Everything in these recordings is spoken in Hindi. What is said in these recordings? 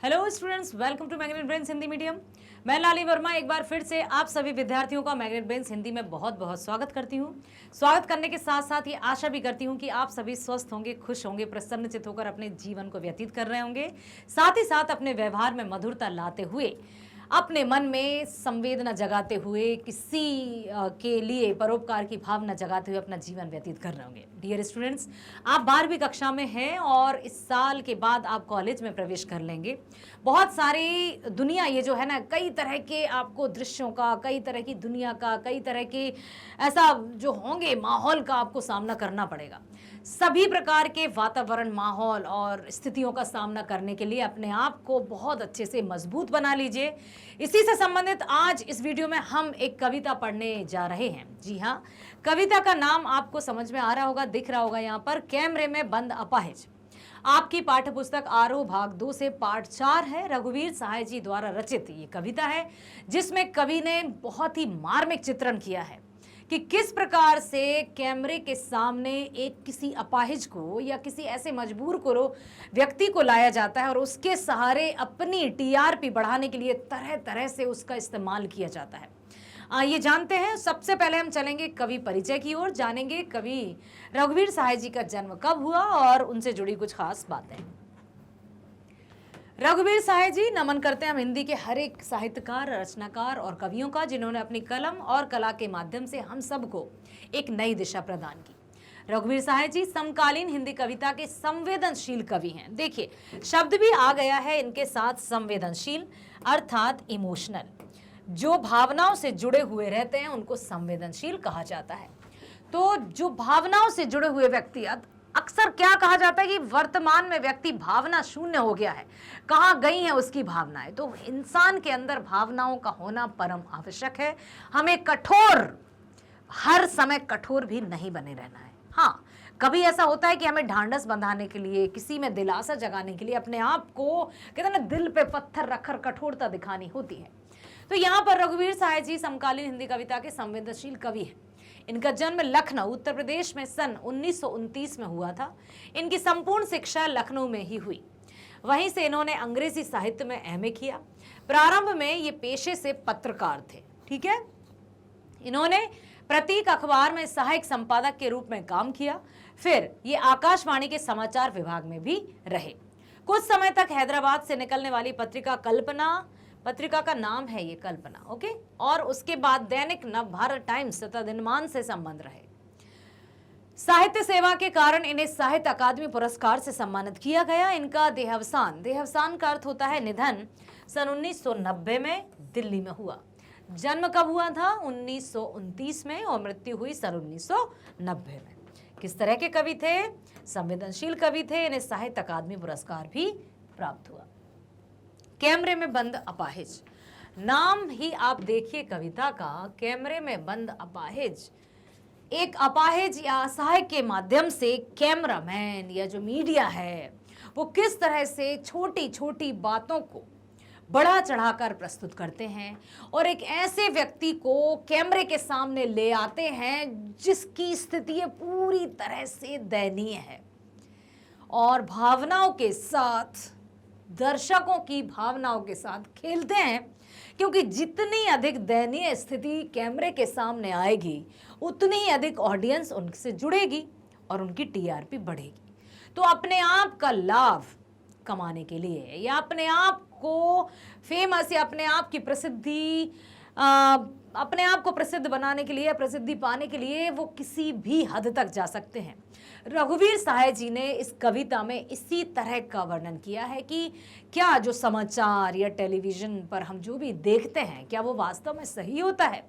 Hello students, welcome to Magnet Brains Hindi medium. मैं लाली वर्मा एक बार फिर से आप सभी विद्यार्थियों का मैग्नेट ब्रेन्स हिंदी में बहुत बहुत स्वागत करती हूँ। स्वागत करने के साथ साथ ये आशा भी करती हूँ कि आप सभी स्वस्थ होंगे, खुश होंगे, प्रसन्नचित्त होकर अपने जीवन को व्यतीत कर रहे होंगे, साथ ही साथ अपने व्यवहार में मधुरता लाते हुए, अपने मन में संवेदना जगाते हुए, किसी के लिए परोपकार की भावना जगाते हुए अपना जीवन व्यतीत कर रहे होंगे। डियर स्टूडेंट्स, आप 12वीं कक्षा में हैं और इस साल के बाद आप कॉलेज में प्रवेश कर लेंगे। बहुत सारी दुनिया ये जो है ना, कई तरह के आपको दृश्यों का, कई तरह की दुनिया का, कई तरह के ऐसा जो होंगे माहौल का आपको सामना करना पड़ेगा। सभी प्रकार के वातावरण, माहौल और स्थितियों का सामना करने के लिए अपने आप को बहुत अच्छे से मजबूत बना लीजिए। इसी से संबंधित आज इस वीडियो में हम एक कविता पढ़ने जा रहे हैं। जी हाँ, कविता का नाम आपको समझ में आ रहा होगा, दिख रहा होगा यहाँ पर, कैमरे में बंद अपाहिज। आपकी पाठ्य पुस्तक आरोह भाग 2 से पाठ 4 है। रघुवीर सहाय जी द्वारा रचित ये कविता है, जिसमें कवि ने बहुत ही मार्मिक चित्रण किया है कि किस प्रकार से कैमरे के सामने एक किसी अपाहिज को या किसी ऐसे मजबूर को व्यक्ति को लाया जाता है और उसके सहारे अपनी टीआरपी बढ़ाने के लिए तरह तरह से उसका इस्तेमाल किया जाता है। ये जानते हैं। सबसे पहले हम चलेंगे कवि परिचय की ओर, जानेंगे कवि रघुवीर सहाय जी का जन्म कब हुआ और उनसे जुड़ी कुछ खास बातें। रघुवीर सहाय जी, नमन करते हैं हम हिंदी के हर एक साहित्यकार, रचनाकार और कवियों का, जिन्होंने अपनी कलम और कला के माध्यम से हम सबको एक नई दिशा प्रदान की। रघुवीर सहाय जी समकालीन हिंदी कविता के संवेदनशील कवि हैं। देखिए, शब्द भी आ गया है इनके साथ, संवेदनशील अर्थात इमोशनल। जो भावनाओं से जुड़े हुए रहते हैं उनको संवेदनशील कहा जाता है। तो जो भावनाओं से जुड़े हुए व्यक्ति, अक्सर क्या कहा जाता है कि वर्तमान में व्यक्ति भावना शून्य हो गया है, कहाँ गई है उसकी भावनाएं। तो इंसान के अंदर भावनाओं का होना परम आवश्यक है। हमें कठोर, हर समय कठोर भी नहीं बने रहना है। हाँ, कभी ऐसा होता है कि हमें ढांढस बंधाने के लिए, किसी में दिलासा जगाने के लिए अपने आप को, कहते हैं ना, दिल पे पत्थर रखकर कठोरता दिखानी होती है। तो यहाँ पर रघुवीर सहाय जी समकालीन हिंदी कविता के संवेदनशील कवि हैं। इनका जन्म लखनऊ, उत्तर प्रदेश में सन 1929 में हुआ था। इनकी संपूर्ण शिक्षा लखनऊ में ही हुई। वहीं से इन्होंने अंग्रेजी साहित्य में एमए किया। प्रारंभ में ये पेशे से पत्रकार थे, ठीक है। इन्होंने प्रतीक अखबार में सहायक संपादक के रूप में काम किया। फिर ये आकाशवाणी के समाचार विभाग में भी रहे। कुछ समय तक हैदराबाद से निकलने वाली पत्रिका कल्पना, पत्रिका का नाम है ये कल्पना, ओके, और उसके बाद दैनिक नवभारत टाइम्स तथा दिनमान से संबंध रहे। साहित्य सेवा के कारण इन्हें साहित्य अकादमी पुरस्कार से सम्मानित किया गया। इनका देहावसान, देहावसान का अर्थ होता है निधन, सन 1990 में दिल्ली में हुआ। जन्म कब हुआ था? 1929 में, और मृत्यु हुई सन 1990 में। किस तरह के कवि थे? संवेदनशील कवि थे। इन्हें साहित्य अकादमी पुरस्कार भी प्राप्त हुआ। कैमरे में बंद अपाहिज, नाम ही आप देखिए कविता का, कैमरे में बंद अपाहिज। एक अपाहिज या असहाय के माध्यम से कैमरामैन या जो मीडिया है वो किस तरह से छोटी छोटी बातों को बढ़ा चढ़ाकर प्रस्तुत करते हैं और एक ऐसे व्यक्ति को कैमरे के सामने ले आते हैं जिसकी स्थिति पूरी तरह से दयनीय है, और भावनाओं के साथ, दर्शकों की भावनाओं के साथ खेलते हैं। क्योंकि जितनी अधिक दयनीय स्थिति कैमरे के सामने आएगी, उतनी ही अधिक ऑडियंस उनसे जुड़ेगी और उनकी टीआरपी बढ़ेगी। तो अपने आप का लाभ कमाने के लिए या अपने आप को फेमस या अपने आप की प्रसिद्धि, अपने आप को प्रसिद्ध बनाने के लिए, प्रसिद्धि पाने के लिए वो किसी भी हद तक जा सकते हैं। रघुवीर सहाय जी ने इस कविता में इसी तरह का वर्णन किया है कि क्या जो समाचार या टेलीविजन पर हम जो भी देखते हैं, क्या वो वास्तव में सही होता है?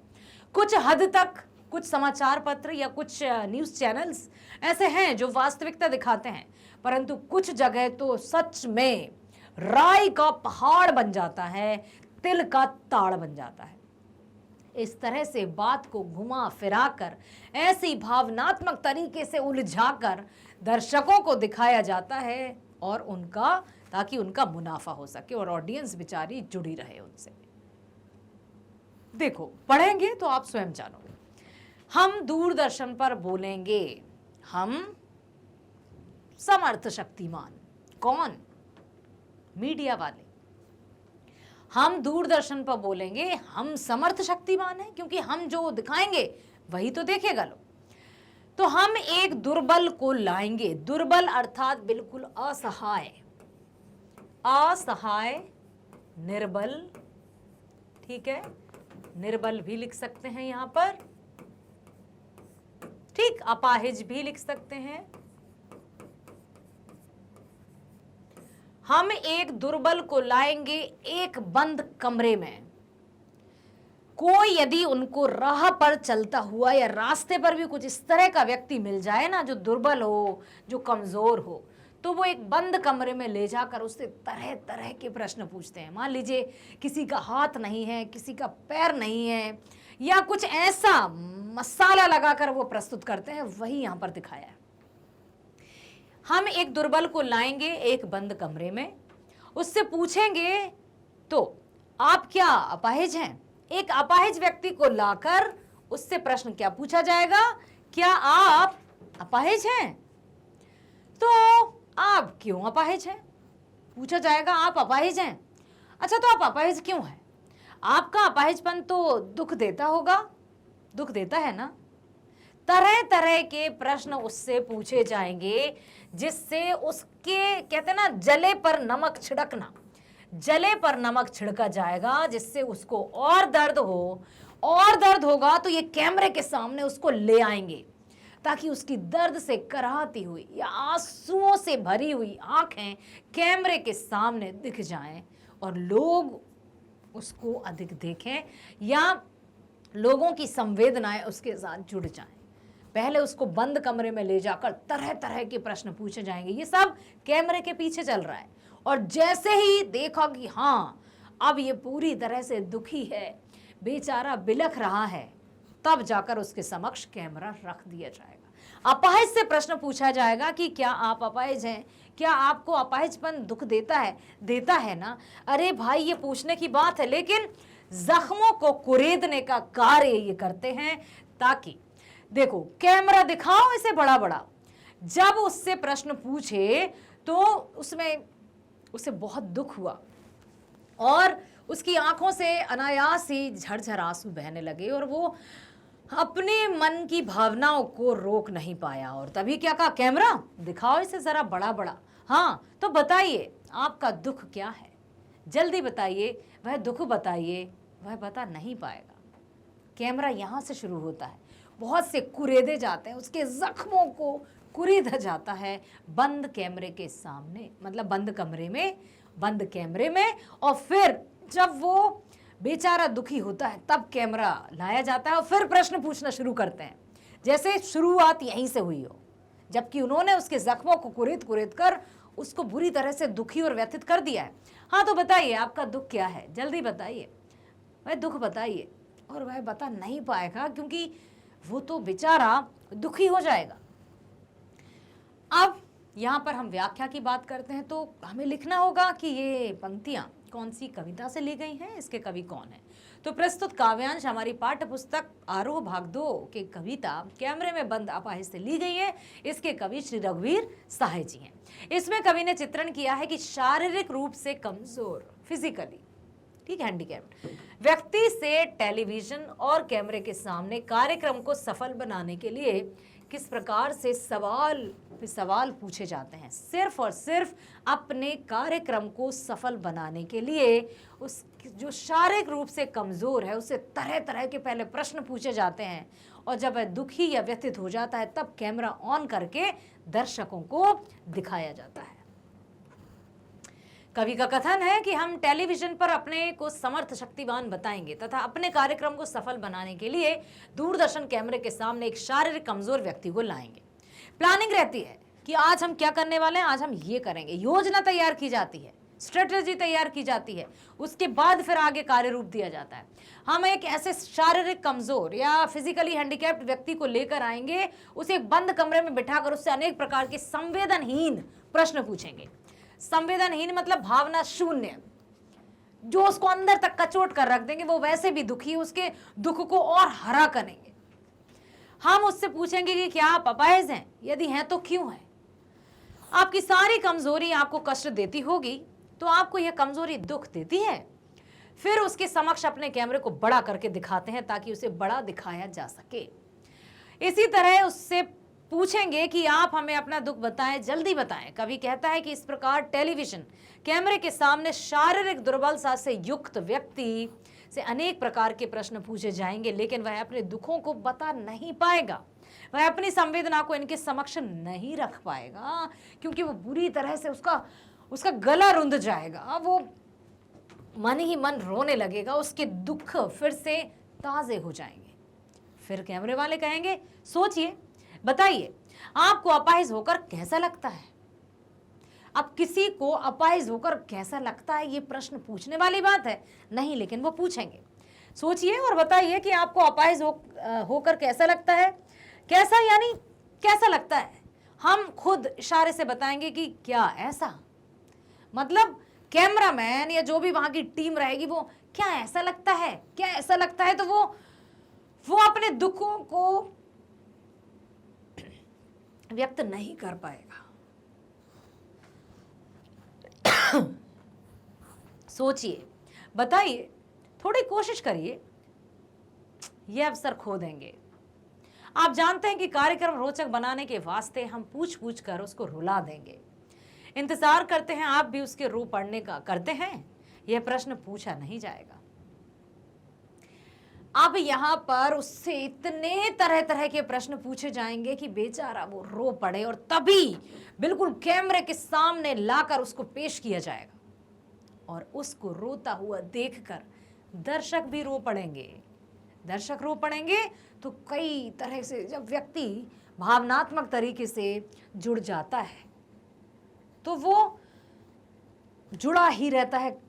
कुछ हद तक कुछ समाचार पत्र या कुछ न्यूज़ चैनल्स ऐसे हैं जो वास्तविकता दिखाते हैं, परंतु कुछ जगह तो सच में राई का पहाड़ बन जाता है, तिल का ताड़ बन जाता है। इस तरह से बात को घुमा फिराकर, ऐसी भावनात्मक तरीके से उलझाकर दर्शकों को दिखाया जाता है और उनका, ताकि उनका मुनाफा हो सके और ऑडियंस बेचारी जुड़ी रहे उनसे। देखो, पढ़ेंगे तो आप स्वयं जानोगे। हम दूरदर्शन पर बोलेंगे, हम समर्थ शक्तिमान। कौन? मीडिया वाले। हम दूरदर्शन पर बोलेंगे हम समर्थ शक्तिमान हैं, क्योंकि हम जो दिखाएंगे वही तो देखेगा लोग। तो हम एक दुर्बल को लाएंगे, दुर्बल अर्थात बिल्कुल असहाय, असहाय, निर्बल, ठीक है, निर्बल भी लिख सकते हैं यहां पर, ठीक, अपाहिज भी लिख सकते हैं। हम एक दुर्बल को लाएंगे एक बंद कमरे में। कोई यदि उनको राह पर चलता हुआ या रास्ते पर भी कुछ इस तरह का व्यक्ति मिल जाए ना, जो दुर्बल हो, जो कमजोर हो, तो वो एक बंद कमरे में ले जाकर उससे तरह तरह के प्रश्न पूछते हैं। मान लीजिए किसी का हाथ नहीं है, किसी का पैर नहीं है, या कुछ ऐसा मसाला लगाकर वो प्रस्तुत करते हैं, वही यहां पर दिखाया है। हम एक दुर्बल को लाएंगे एक बंद कमरे में, उससे पूछेंगे तो आप क्या अपाहिज हैं। एक अपाहिज व्यक्ति को लाकर उससे प्रश्न क्या पूछा जाएगा, क्या आप अपाहिज हैं, तो आप क्यों अपाहिज हैं, पूछा जाएगा आप अपाहिज हैं। अच्छा, तो आप अपाहिज क्यों हैं, आपका अपाहिजपन तो दुख देता होगा, दुख देता है ना। तरह तरह के प्रश्न उससे पूछे जाएंगे, जिससे उसके, कहते हैं ना, जले पर नमक छिड़कना, जले पर नमक छिड़का जाएगा, जिससे उसको और दर्द हो, और दर्द होगा तो ये कैमरे के सामने उसको ले आएंगे, ताकि उसकी दर्द से कराहती हुई या आंसुओं से भरी हुई आंखें कैमरे के सामने दिख जाएं और लोग उसको अधिक देखें, या लोगों की संवेदनाएं उसके साथ जुड़ जाएं। पहले उसको बंद कमरे में ले जाकर तरह तरह के प्रश्न पूछे जाएंगे, ये सब कैमरे के पीछे चल रहा है। और जैसे ही देखा कि हाँ अब ये पूरी तरह से दुखी है, बेचारा बिलख रहा है, तब जाकर उसके समक्ष कैमरा रख दिया जाएगा। अपाहिज से प्रश्न पूछा जाएगा कि क्या आप अपाहिज हैं, क्या आपको अपाहिजपन दुख देता है ना। अरे भाई, ये पूछने की बात है, लेकिन जख्मों को कुरेदने का कार्य ये करते हैं, ताकि देखो कैमरा दिखाओ इसे बड़ा बड़ा, जब उससे प्रश्न पूछे तो उसमें उसे बहुत दुख हुआ और उसकी आंखों से अनायास ही झरझर आंसू बहने लगे और वो अपने मन की भावनाओं को रोक नहीं पाया। और तभी क्या कहा, कैमरा दिखाओ इसे जरा बड़ा बड़ा। हाँ, तो बताइए आपका दुख क्या है, जल्दी बताइए, वह दुख बताइए। वह बता नहीं पाएगा। कैमरा यहां से शुरू होता है, बहुत से कुरेदे जाते हैं, उसके जख्मों को कुरेदा जाता है बंद कैमरे के सामने, मतलब बंद कैमरे में। और फिर जब वो बेचारा दुखी होता है तब कैमरा लाया जाता है और फिर प्रश्न पूछना शुरू करते हैं, जैसे शुरुआत यहीं से हुई हो, जबकि उन्होंने उसके जख्मों को कुरेद कर उसको बुरी तरह से दुखी और व्यथित कर दिया है। हाँ, तो बताइए आपका दुख क्या है, जल्दी बताइए, वह दुख बताइए। और वह बता नहीं पाएगा, क्योंकि वो तो बेचारा दुखी हो जाएगा। अब यहाँ पर हम व्याख्या की बात करते हैं, तो हमें लिखना होगा कि ये पंक्तियाँ कौन सी कविता से ली गई हैं, इसके कवि कौन है। तो प्रस्तुत काव्यांश हमारी पाठ्य पुस्तक आरोह भाग 2 के कविता कैमरे में बंद अपाहिज से ली गई है। इसके कवि श्री रघुवीर सहाय जी हैं। इसमें कवि ने चित्रण किया है कि शारीरिक रूप से कमजोर, फिजिकली ठीक, हैंडीकैप्ड व्यक्ति से टेलीविजन और कैमरे के सामने कार्यक्रम को सफल बनाने के लिए किस प्रकार से सवाल पूछे जाते हैं। सिर्फ और सिर्फ अपने कार्यक्रम को सफल बनाने के लिए उस जो शारीरिक रूप से कमजोर है उससे तरह तरह के पहले प्रश्न पूछे जाते हैं, और जब वह दुखी या व्यथित हो जाता है तब कैमरा ऑन करके दर्शकों को दिखाया जाता है। कवि का कथन है कि हम टेलीविजन पर अपने को समर्थ शक्तिवान बताएंगे तथा अपने कार्यक्रम को सफल बनाने के लिए दूरदर्शन कैमरे के सामने एक शारीरिक कमजोर व्यक्ति को लाएंगे। प्लानिंग रहती है कि आज हम क्या करने वाले हैं, आज हम ये करेंगे, योजना तैयार की जाती है, स्ट्रेटेजी तैयार की जाती है, उसके बाद फिर आगे कार्य रूप दिया जाता है। हम एक ऐसे शारीरिक कमजोर या फिजिकली हैंडीकैप्ड व्यक्ति को लेकर आएंगे, उसे एक बंद कमरे में बिठाकर उससे अनेक प्रकार के संवेदनहीन प्रश्न पूछेंगे। संवेदनहीन मतलब भावना शून्य, जो उसको अंदर तक कचोट कर रख देंगे, वो वैसे भी दुखी, उसके दुख को और हरा करेंगे। हम उससे पूछेंगे कि क्या आप अपाहिज हैं, यदि हैं तो क्यों हैं। आपकी सारी कमजोरी आपको कष्ट देती होगी, तो आपको यह कमजोरी दुख देती है, फिर उसके समक्ष अपने कैमरे को बड़ा करके दिखाते हैं ताकि उसे बड़ा दिखाया जा सके। इसी तरह उससे पूछेंगे कि आप हमें अपना दुख बताएं, जल्दी बताएं। कवि कहता है कि इस प्रकार टेलीविजन कैमरे के सामने शारीरिक दुर्बलता से युक्त व्यक्ति से अनेक प्रकार के प्रश्न पूछे जाएंगे, लेकिन वह अपने दुखों को बता नहीं पाएगा, वह अपनी संवेदना को इनके समक्ष नहीं रख पाएगा, क्योंकि वो बुरी तरह से उसका गला रुंध जाएगा, वो मन ही मन रोने लगेगा, उसके दुख फिर से ताजे हो जाएंगे। फिर कैमरे वाले कहेंगे, सोचिए, बताइए आपको अपाहिज होकर कैसा लगता है। अब किसी को अपाहिज होकर कैसा लगता है ये प्रश्न पूछने वाली बात है नहीं, लेकिन वो पूछेंगे, सोचिए और बताइए कि आपको अपाहिज होकर कैसा लगता है। कैसा यानी कैसा लगता है, हम खुद इशारे से बताएंगे कि क्या ऐसा, मतलब कैमरामैन या जो भी वहां की टीम रहेगी वो क्या ऐसा लगता है, क्या ऐसा लगता है, तो वो अपने दुखों को व्यक्त नहीं कर पाएगा। सोचिए, बताइए, थोड़ी कोशिश करिए, यह अवसर खो देंगे। आप जानते हैं कि कार्यक्रम रोचक बनाने के वास्ते हम पूछ पूछ कर उसको रुला देंगे। इंतजार करते हैं आप भी उसके रो पड़ने का, करते हैं? यह प्रश्न पूछा नहीं जाएगा। अब यहां पर उससे इतने तरह तरह के प्रश्न पूछे जाएंगे कि बेचारा वो रो पड़े, और तभी बिल्कुल कैमरे के सामने लाकर उसको पेश किया जाएगा और उसको रोता हुआ देखकर दर्शक भी रो पड़ेंगे। दर्शक रो पड़ेंगे तो कई तरह से जब व्यक्ति भावनात्मक तरीके से जुड़ जाता है तो वो जुड़ा ही रहता है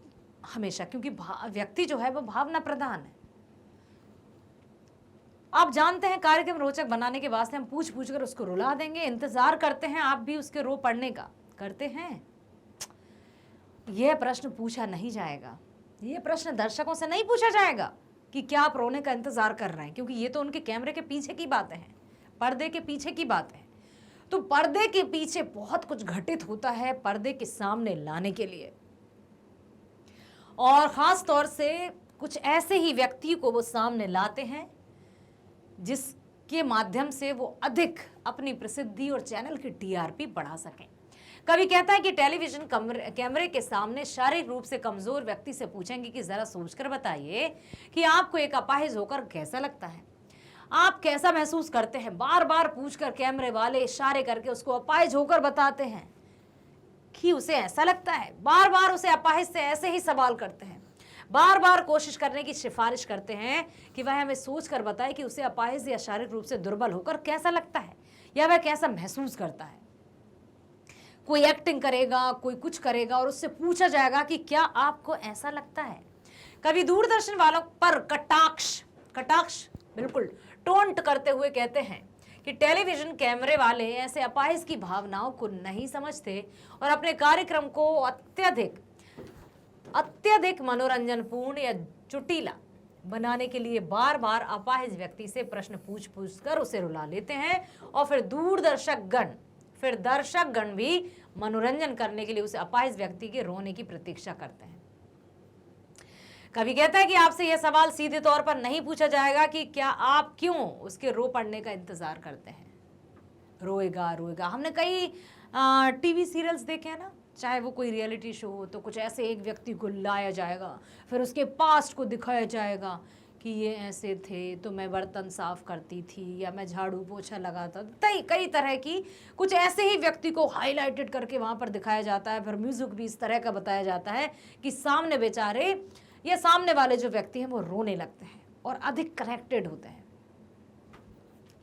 हमेशा, क्योंकि व्यक्ति जो है वो भावना प्रधान है। आप जानते हैं कार्यक्रम रोचक बनाने के वास्ते हम पूछ पूछ कर उसको रुला देंगे। इंतजार करते हैं आप भी उसके रो पड़ने का, करते हैं? यह प्रश्न पूछा नहीं जाएगा, यह प्रश्न दर्शकों से नहीं पूछा जाएगा कि क्या आप रोने का इंतजार कर रहे हैं, क्योंकि ये तो उनके कैमरे के पीछे की बातें हैं, पर्दे के पीछे की बातें हैं। तो पर्दे के पीछे बहुत कुछ घटित होता है पर्दे के सामने लाने के लिए, और खास तौर से कुछ ऐसे ही व्यक्ति को वो सामने लाते हैं जिसके माध्यम से वो अधिक अपनी प्रसिद्धि और चैनल की टीआरपी बढ़ा सकें। कवि कहता है कि टेलीविजन कैमरे के सामने शारीरिक रूप से कमजोर व्यक्ति से पूछेंगे कि जरा सोचकर बताइए कि आपको एक अपाहिज होकर कैसा लगता है, आप कैसा महसूस करते हैं। बार बार पूछकर कैमरे वाले इशारे करके उसको अपाहिज होकर बताते हैं कि उसे ऐसा लगता है। बार बार उसे अपाहिज से ऐसे ही सवाल करते हैं, बार बार कोशिश करने की सिफारिश करते हैं कि वह हमें सोचकर बताए कि उसे अपाहिज या शारीरिक रूप से दुर्बल होकर कैसा लगता है या वह कैसा महसूस करता है। कोई एक्टिंग करेगा, कोई कुछ करेगा और उससे पूछा जाएगा कि क्या आपको ऐसा लगता है। कभी दूरदर्शन वालों पर कटाक्ष बिल्कुल टोंट करते हुए कहते हैं कि टेलीविजन कैमरे वाले ऐसे अपाहिज की भावनाओं को नहीं समझते और अपने कार्यक्रम को अत्यधिक मनोरंजनपूर्ण या चुटीला बनाने के लिए बार बार अपाहिज व्यक्ति से प्रश्न पूछ कर उसे रुला लेते हैं, और फिर दर्शकगण भी मनोरंजन करने के लिए उस अपाहिज व्यक्ति के रोने की प्रतीक्षा करते हैं। कभी कहता है कि आपसे यह सवाल सीधे तौर पर नहीं पूछा जाएगा कि क्या आप क्यों उसके रो पड़ने का इंतजार करते हैं। रोएगा रोएगा, हमने कई टीवी सीरियल्स देखे हैं ना, चाहे वो कोई रियलिटी शो हो तो कुछ ऐसे एक व्यक्ति को लाया जाएगा, फिर उसके पास्ट को दिखाया जाएगा कि ये ऐसे थे तो मैं बर्तन साफ करती थी या मैं झाड़ू पोछा लगाता था। कई तरह की कुछ ऐसे ही व्यक्ति को हाईलाइटेड करके वहाँ पर दिखाया जाता है। फिर म्यूजिक भी इस तरह का बताया जाता है कि सामने बेचारे या सामने वाले जो व्यक्ति हैं वो रोने लगते हैं और अधिक कनेक्टेड होते हैं।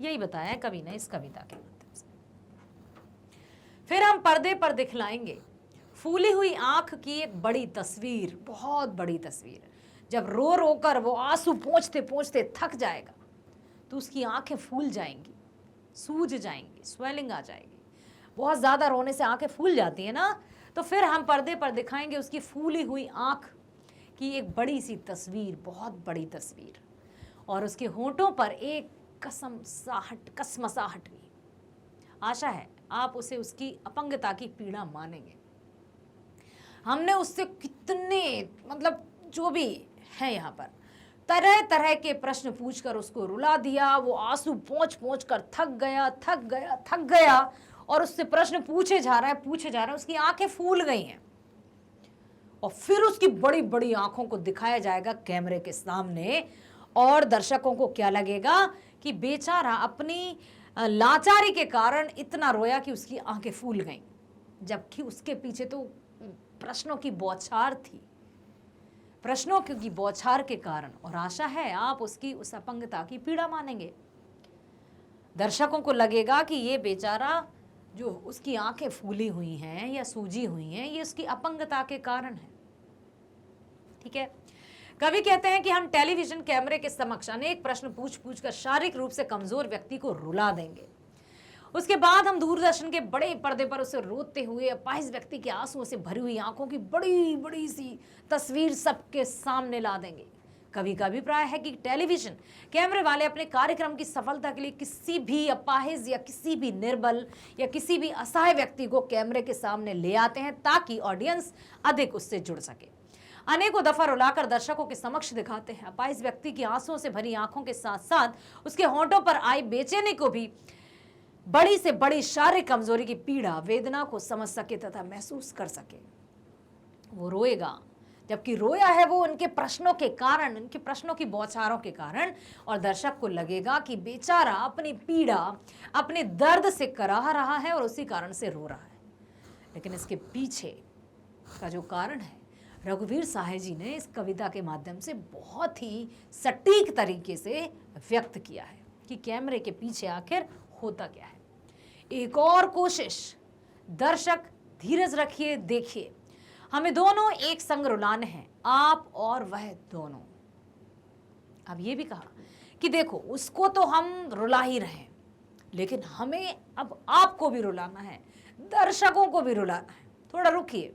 यही बताया है कवि ने इस कविता के माध्यम से। फिर हम पर्दे पर दिखलाएंगे फूली हुई आंख की एक बड़ी तस्वीर, बहुत बड़ी तस्वीर। जब रो रो कर वो आंसू पोंछते पोंछते थक जाएगा तो उसकी आंखें फूल जाएंगी, सूज जाएंगी, स्वेलिंग आ जाएगी। बहुत ज़्यादा रोने से आंखें फूल जाती है ना, तो फिर हम पर्दे पर दिखाएंगे उसकी फूली हुई आंख की एक बड़ी सी तस्वीर, बहुत बड़ी तस्वीर, और उसके होंठों पर एक कसमसाहट भी। आशा है आप उसे उसकी अपंगता की पीड़ा मानेंगे। हमने उससे कितने, मतलब जो भी हैं यहाँ पर। तरह तरह के प्रश्न पूछकर उसको रुला दिया। वो आंसू पोंछ पोंछ कर थक गया और उससे प्रश्न पूछे जा रहा है। उसकी आंखें फूल गई हैं और फिर उसकी बड़ी बड़ी आंखों को दिखाया जाएगा कैमरे के सामने और दर्शकों को क्या लगेगा कि बेचारा अपनी लाचारी के कारण इतना रोया कि उसकी आंखें फूल गईं, जबकि उसके पीछे तो प्रश्नों की बौछार थी। प्रश्नों की बौछार के कारण, और आशा है आप उसकी उस अपंगता की पीड़ा मानेंगे। दर्शकों को लगेगा कि ये बेचारा जो उसकी आंखें फूली हुई हैं या सूजी हुई हैं, ये उसकी अपंगता के कारण है। ठीक है। कवि कहते हैं कि हम टेलीविजन कैमरे के समक्ष अनेक प्रश्न पूछ कर शारीरिक रूप से कमजोर व्यक्ति को रुला देंगे। उसके बाद हम दूरदर्शन के बड़े पर्दे पर उसे रोते हुए अपाहिज व्यक्ति के आंसुओं से भरी हुई आंखों की बड़ी बड़ी सी तस्वीर सबके सामने ला देंगे। कवि का अभिप्राय है कि टेलीविजन कैमरे वाले अपने कार्यक्रम की सफलता के लिए किसी भी अपाहिज या किसी भी निर्बल या किसी भी असहाय व्यक्ति को कैमरे के सामने ले आते हैं ताकि ऑडियंस अधिक उससे जुड़ सके। अनेकों दफा रुलाकर दर्शकों के समक्ष दिखाते हैं। अपाहिज व्यक्ति की आंसुओं से भरी आंखों के साथ साथ उसके होंठों पर आई बेचैनी को भी बड़ी से बड़ी शारीरिक कमजोरी की पीड़ा वेदना को समझ सके तथा महसूस कर सके। वो रोएगा, जबकि रोया है वो उनके प्रश्नों के कारण, उनके प्रश्नों की बौछारों के कारण, और दर्शक को लगेगा कि बेचारा अपनी पीड़ा अपने दर्द से कराह रहा है और उसी कारण से रो रहा है। लेकिन इसके पीछे का जो कारण है रघुवीर साहे जी ने इस कविता के माध्यम से बहुत ही सटीक तरीके से व्यक्त किया है कि कैमरे के पीछे आखिर होता क्या है। एक और कोशिश, दर्शक धीरज रखिए, देखिए, हमें दोनों एक संग रुलाने हैं, आप और वह दोनों। अब ये भी कहा कि देखो उसको तो हम रुला ही रहे हैं, लेकिन हमें अब आपको भी रुलाना है, दर्शकों को भी रुलाना है। थोड़ा रुकिए।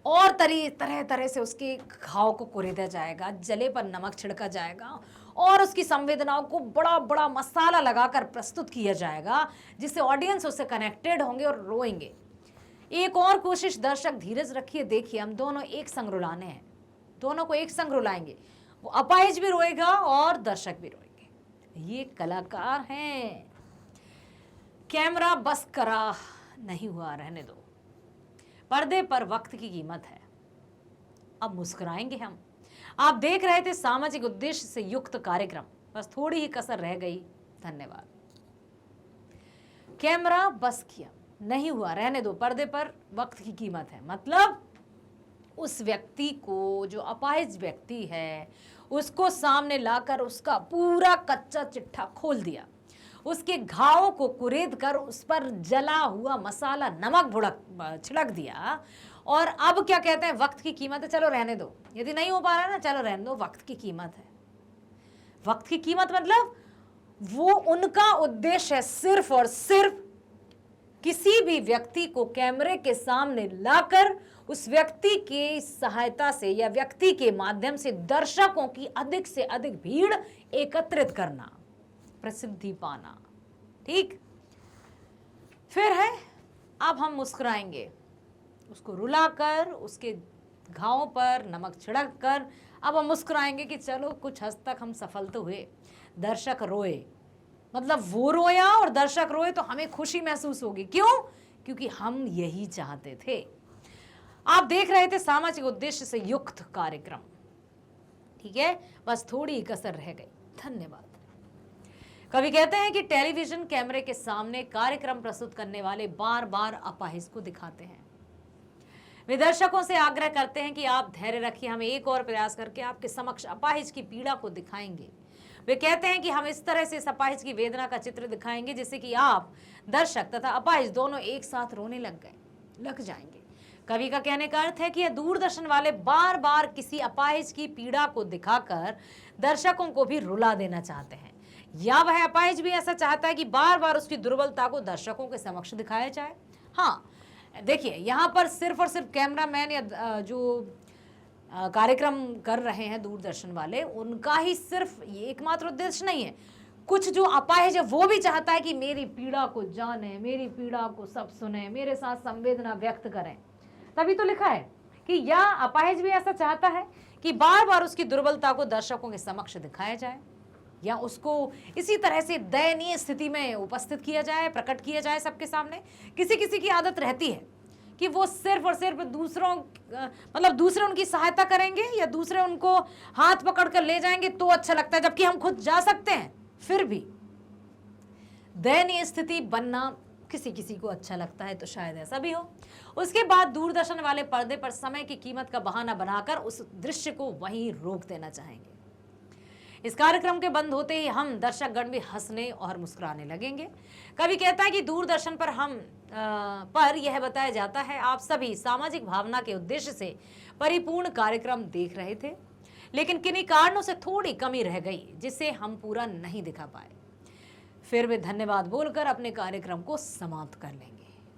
और तरह तरह से उसके घाव को कुरेदा जाएगा, जले पर नमक छिड़का जाएगा और उसकी संवेदनाओं को बड़ा बड़ा मसाला लगाकर प्रस्तुत किया जाएगा, जिससे ऑडियंस उससे कनेक्टेड होंगे और रोएंगे। एक और कोशिश, दर्शक धीरज रखिए, देखिए, हम दोनों एक संग रुलाने हैं, दोनों को एक संग रुलाएंगे। वो अपाहिज भी रोएगा और दर्शक भी रोएंगे। ये कलाकार हैं। कैमरा बस करा नहीं हुआ, रहने दो। पर्दे पर वक्त की कीमत है। अब मुस्कुराएंगे हम। आप देख रहे थे सामाजिक उद्देश्य से युक्त कार्यक्रम, बस थोड़ी ही कसर रह गई। धन्यवाद। कैमरा बस किया नहीं हुआ, रहने दो। पर्दे पर वक्त की कीमत है, मतलब उस व्यक्ति को, जो अपाहिज व्यक्ति है, उसको सामने लाकर उसका पूरा कच्चा चिट्ठा खोल दिया, उसके घाव को कुरेद कर उस पर जला हुआ मसाला नमक छिड़क दिया। और अब क्या कहते हैं, वक्त की कीमत है, चलो रहने दो। यदि नहीं हो पा रहा है ना, चलो रहने दो, वक्त की कीमत है। वक्त की कीमत मतलब वो उनका उद्देश्य है सिर्फ और सिर्फ किसी भी व्यक्ति को कैमरे के सामने लाकर उस व्यक्ति की सहायता से या व्यक्ति के माध्यम से दर्शकों की अधिक से अधिक भीड़ एकत्रित करना, प्रसिद्धि पाना। ठीक, फिर है, अब हम मुस्कुराएंगे, उसको रुलाकर, उसके घावों पर नमक छिड़क कर अब हम मुस्कुराएंगे कि चलो कुछ हद तक हम सफल तो हुए। दर्शक रोए, मतलब वो रोया और दर्शक रोए तो हमें खुशी महसूस होगी। क्यों? क्योंकि हम यही चाहते थे। आप देख रहे थे सामाजिक उद्देश्य से युक्त कार्यक्रम। ठीक है, बस थोड़ी कसर रह गई। धन्यवाद। कवि कहते हैं कि टेलीविजन कैमरे के सामने कार्यक्रम प्रस्तुत करने वाले बार बार अपाहिज को दिखाते हैं। वे दर्शकों से आग्रह करते हैं कि आप धैर्य रखिए, हम एक और प्रयास करके आपके समक्ष अपाहिज की पीड़ा को दिखाएंगे। वे कहते हैं कि हम इस तरह से इस अपाहिज की वेदना का चित्र दिखाएंगे जिससे कि आप दर्शक तथा अपाहिज दोनों एक साथ रोने लग जाएंगे। कवि का कहने का अर्थ है कि यह दूरदर्शन वाले बार बार किसी अपाहिज की पीड़ा को दिखाकर दर्शकों को भी रुला देना चाहते हैं, या वह अपाहिज भी ऐसा चाहता है कि बार बार उसकी दुर्बलता को दर्शकों के समक्ष दिखाया जाए। हाँ, देखिए, यहाँ पर सिर्फ और सिर्फ कैमरामैन या जो कार्यक्रम कर रहे हैं दूरदर्शन वाले, उनका ही सिर्फ ये एकमात्र उद्देश्य नहीं है। कुछ जो अपाहिज है वो भी चाहता है कि मेरी पीड़ा को जाने, मेरी पीड़ा को सब सुने, मेरे साथ संवेदना व्यक्त करें। तभी तो लिखा है कि या अपाहिज भी ऐसा चाहता है कि बार बार उसकी दुर्बलता को दर्शकों के समक्ष दिखाया जाए या उसको इसी तरह से दयनीय स्थिति में उपस्थित किया जाए, प्रकट किया जाए सबके सामने। किसी किसी की आदत रहती है कि वो सिर्फ और सिर्फ दूसरे उनकी सहायता करेंगे या दूसरे उनको हाथ पकड़ कर ले जाएंगे तो अच्छा लगता है, जबकि हम खुद जा सकते हैं। फिर भी दयनीय स्थिति बनना किसी किसी को अच्छा लगता है, तो शायद ऐसा भी हो। उसके बाद दूरदर्शन वाले पर्दे पर समय की कीमत का बहाना बनाकर उस दृश्य को वहीं रोक देना चाहेंगे। इस कार्यक्रम के बंद होते ही हम दर्शकगण भी हंसने और मुस्कुराने लगेंगे। कवि कहता है कि दूरदर्शन पर यह बताया जाता है, आप सभी सामाजिक भावना के उद्देश्य से परिपूर्ण कार्यक्रम देख रहे थे, लेकिन किन्हीं कारणों से थोड़ी कमी रह गई जिसे हम पूरा नहीं दिखा पाए। फिर वे धन्यवाद बोलकर अपने कार्यक्रम को समाप्त कर लेंगे।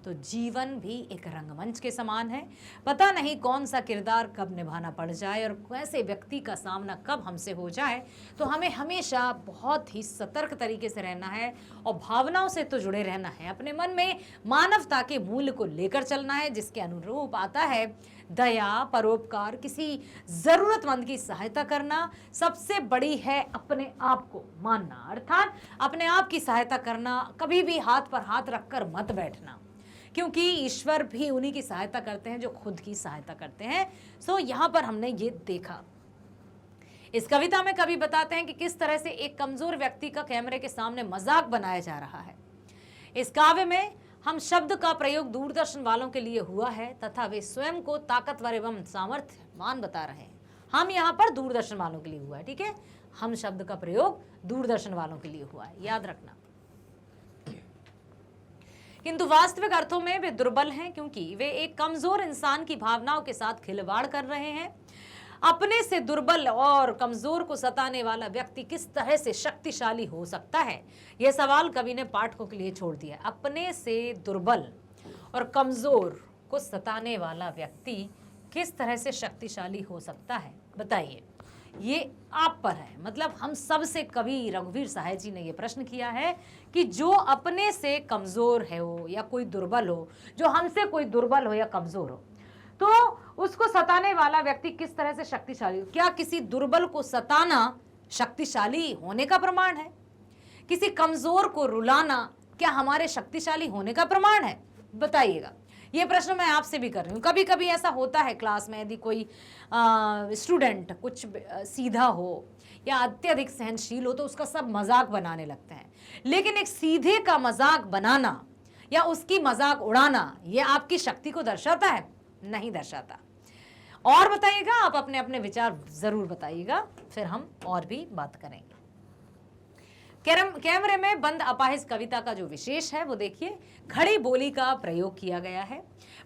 तो जीवन भी एक रंगमंच के समान है। पता नहीं कौन सा किरदार कब निभाना पड़ जाए और कैसे व्यक्ति का सामना कब हमसे हो जाए, तो हमें हमेशा बहुत ही सतर्क तरीके से रहना है और भावनाओं से तो जुड़े रहना है। अपने मन में मानवता के मूल्य को लेकर चलना है, जिसके अनुरूप आता है दया, परोपकार, किसी जरूरतमंद की सहायता करना। सबसे बड़ी है अपने आप को मानना, अर्थात अपने आप की सहायता करना। कभी भी हाथ पर हाथ रखकर मत बैठना, क्योंकि ईश्वर भी उन्हीं की सहायता करते हैं जो खुद की सहायता करते हैं। सो यहाँ पर हमने ये देखा। इस कविता में कवि बताते हैं कि किस तरह से एक कमजोर व्यक्ति का कैमरे के सामने मजाक बनाया जा रहा है। इस काव्य में हम शब्द का प्रयोग दूरदर्शन वालों के लिए हुआ है तथा वे स्वयं को ताकतवर एवं सामर्थ्यवान बता रहे हैं। हम यहाँ पर दूरदर्शन वालों के लिए हुआ है, ठीक है। हम शब्द का प्रयोग दूरदर्शन वालों के लिए हुआ है, याद रखना। किंतु वास्तविक अर्थों में वे दुर्बल हैं, क्योंकि वे एक कमजोर इंसान की भावनाओं के साथ खिलवाड़ कर रहे हैं। अपने से दुर्बल और कमजोर को सताने वाला व्यक्ति किस तरह से शक्तिशाली हो सकता है, यह सवाल कवि ने पाठकों के लिए छोड़ दिया। अपने से दुर्बल और कमजोर को सताने वाला व्यक्ति किस तरह से शक्तिशाली हो सकता है, बताइए। ये आप पर है, मतलब हम सब से कवि रघुवीर सहाय जी ने ये प्रश्न किया है कि जो अपने से कमजोर है हो या कोई दुर्बल हो, जो हमसे कोई दुर्बल हो या कमजोर हो, तो उसको सताने वाला व्यक्ति किस तरह से शक्तिशाली हो। क्या किसी दुर्बल को सताना शक्तिशाली होने का प्रमाण है? किसी कमजोर को रुलाना क्या हमारे शक्तिशाली होने का प्रमाण है? बताइएगा। ये प्रश्न मैं आपसे भी कर रही हूँ। कभी कभी ऐसा होता है क्लास में, यदि कोई स्टूडेंट कुछ सीधा हो या अत्यधिक सहनशील हो तो उसका सब मजाक बनाने लगते हैं, लेकिन एक सीधे का मजाक बनाना या उसकी मजाक उड़ाना ये आपकी शक्ति को दर्शाता है? नहीं दर्शाता। और बताइएगा, आप अपने अपने विचार जरूर बताइएगा, फिर हम और भी बात करेंगे। कैमरे में बंद अपाहिज कविता का जो विशेष है वो देखिए, खड़ी बोली का प्रयोग किया गया है।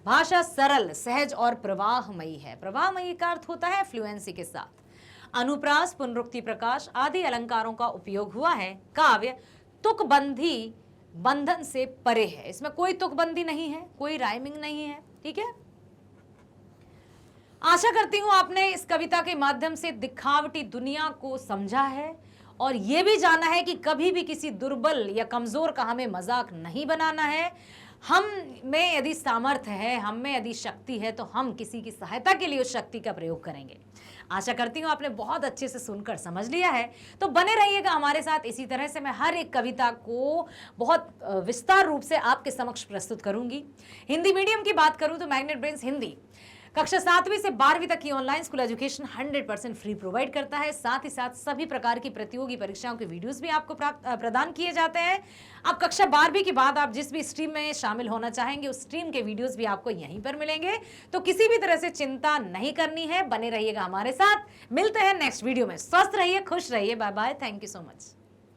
भाषा सरल, सहज और प्रवाहमयी है। प्रवाहमयी का अर्थ होता है फ्लुएंसी के साथ। अनुप्रास, पुनरुक्ति, प्रकाश आदि अलंकारों का उपयोग हुआ है। काव्य तुकबंदी बंधन से परे है। इसमें कोई तुकबंदी नहीं है, कोई राइमिंग नहीं है, ठीक है। आशा करती हूं आपने इस कविता के माध्यम से दिखावटी दुनिया को समझा है और यह भी जाना है कि कभी भी किसी दुर्बल या कमजोर का हमें मजाक नहीं बनाना है। हम में यदि सामर्थ्य है, हम में यदि शक्ति है, तो हम किसी की सहायता के लिए उस शक्ति का प्रयोग करेंगे। आशा करती हूँ आपने बहुत अच्छे से सुनकर समझ लिया है। तो बने रहिएगा हमारे साथ। इसी तरह से मैं हर एक कविता को बहुत विस्तार रूप से आपके समक्ष प्रस्तुत करूंगी। हिंदी मीडियम की बात करूं तो मैग्नेट ब्रेन्स हिंदी कक्षा 7वीं से 12वीं तक की online school education 100% free provide करता है। साथ ही साथ सभी प्रकार की प्रतियोगी परीक्षाओं के वीडियोस भी आपको प्रदान किए जाते हैं। अब कक्षा 12वीं के बाद आप जिस भी स्ट्रीम में शामिल होना चाहेंगे उस स्ट्रीम के वीडियोस भी आपको यहीं पर मिलेंगे। तो किसी भी तरह से चिंता नहीं करनी है, बने रहिएगा हमारे साथ। मिलते हैं नेक्स्ट वीडियो में। स्वस्थ रहिए, खुश रहिए। Bye bye, thank you so much.